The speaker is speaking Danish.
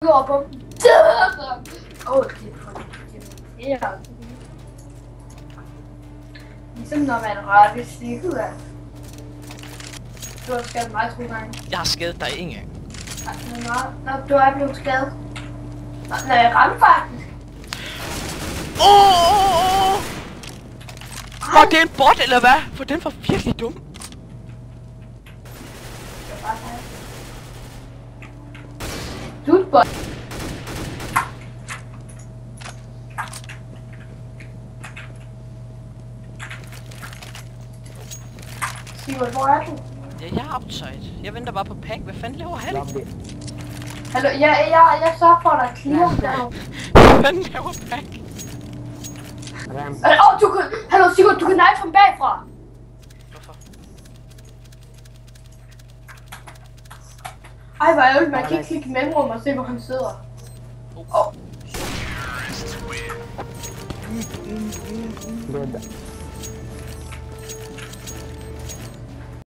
Går på. Åh, det er ligesom når man rører ved stikket af. Du har skadet mig 2 gange. Jeg har skadet dig en gang. Nå, du er blevet skadet. Nå, jeg ramte faktisk. Var det en bot, eller hvad? For den var virkelig dum. Du er et bot. Sigurd, hvor er du? Ja, jeg er outside. Jeg venter bare på pack. Hvad fanden laver han? Hallo, jeg sørger for dig at clear der. Hvad fanden laver pack? Hallo Sigurd, du kan knife ham bagfra. Hvorfor? Ej, hvor ærgerligt, man kan ikke klikke i mellemrum og se, hvor han sidder. Oh.